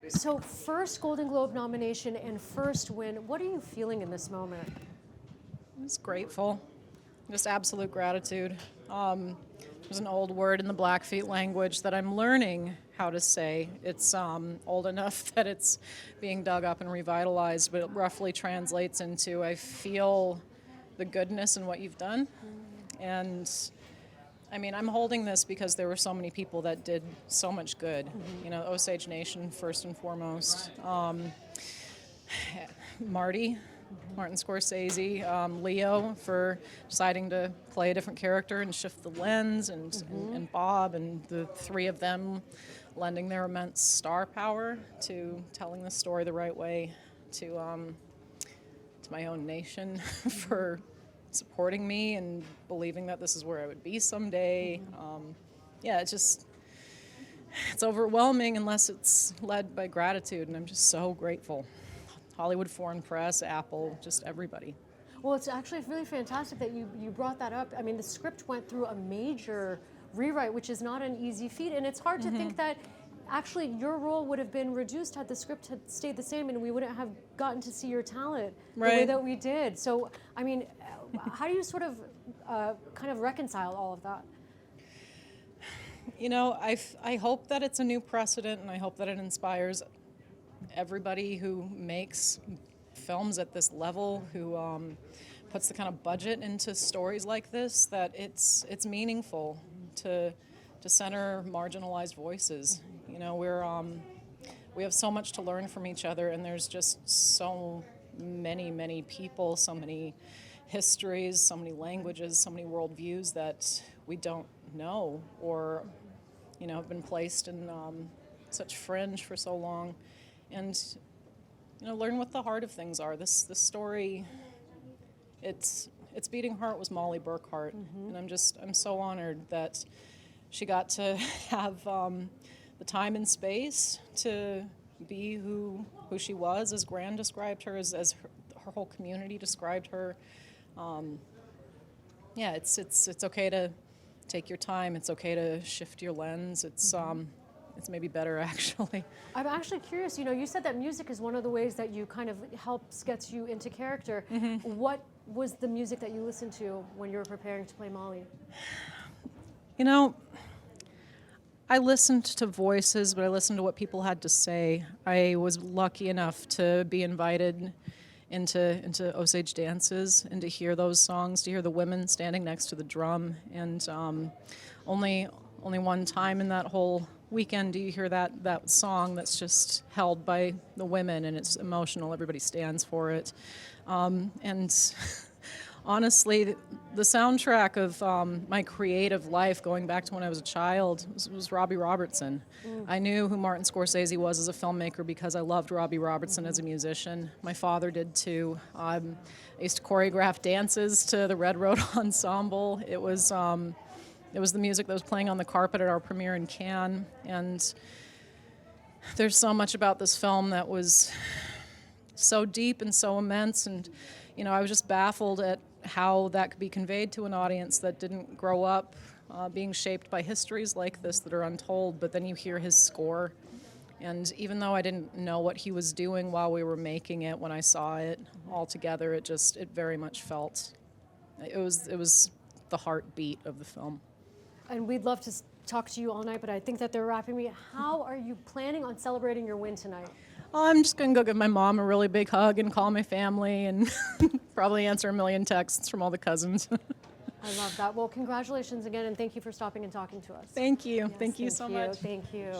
So first Golden Globe nomination and first win. What are you feeling in this moment? I'm just grateful, just absolute gratitude. There's an old word in the Blackfeet language that I'm learning how to say. It's old enough that it's being dug up and revitalized, but it roughly translates into I feel the goodness in what you've done. And I mean, I'm holding this because there were so many people that did so much good. You know, Osage Nation first and foremost. Martin Scorsese, Leo for deciding to play a different character and shift the lens, and Bob, and the three of them lending their immense star power to telling the story the right way, to my own nation for supporting me and believing that this is where I would be someday. Yeah, it's overwhelming unless it's led by gratitude, and I'm just so grateful. Hollywood Foreign Press, Apple, just everybody. Well, it's actually really fantastic that you brought that up. I mean, the script went through a major rewrite, which is not an easy feat, and it's hard to think that actually your role would have been reduced had the script had stayed the same and we wouldn't have gotten to see your talent the way that we did. So, I mean, how do you sort of kind of reconcile all of that? You know, I hope that it's a new precedent, and I hope that it inspires everybody who makes films at this level, who puts the kind of budget into stories like this, that it's meaningful to center marginalized voices. You know, we have so much to learn from each other, and there's just so many people, so many histories, so many languages, so many worldviews that we don't know, or have been placed in such fringe for so long. And learn what the heart of things are. This story, its beating heart was Molly Burkhart, and I'm so honored that she got to have the time and space to be who she was, as Gran described her, as her whole community described her. Yeah, it's okay to take your time. It's okay to shift your lens. It's maybe better, actually. I'm actually curious, you said that music is one of the ways that you kind of gets you into character. What was the music that you listened to when you were preparing to play Molly? I listened to voices, but I listened to what people had to say. I was lucky enough to be invited into Osage dances and to hear those songs, to hear the women standing next to the drum. And only one time in that whole weekend do you hear that song that's just held by the women, and it's emotional. Everybody stands for it. And honestly, the soundtrack of my creative life going back to when I was a child was Robbie Robertson. I knew who Martin Scorsese was as a filmmaker because I loved Robbie Robertson as a musician. My father did too. I used to choreograph dances to the Red Road Ensemble. It was the music that was playing on the carpet at our premiere in Cannes, and there's so much about this film that was so deep and so immense, and I was just baffled at how that could be conveyed to an audience that didn't grow up being shaped by histories like this that are untold. But then you hear his score, and even though I didn't know what he was doing while we were making it, when I saw it all together, it very much felt it was the heartbeat of the film. And we'd love to talk to you all night, but I think that they're wrapping me. How are you planning on celebrating your win tonight? I'm just going to go give my mom a really big hug and call my family and probably answer a million texts from all the cousins. I love that. Well, congratulations again, and thank you for stopping and talking to us. Thank you. Yes, thank you so much. Thank you.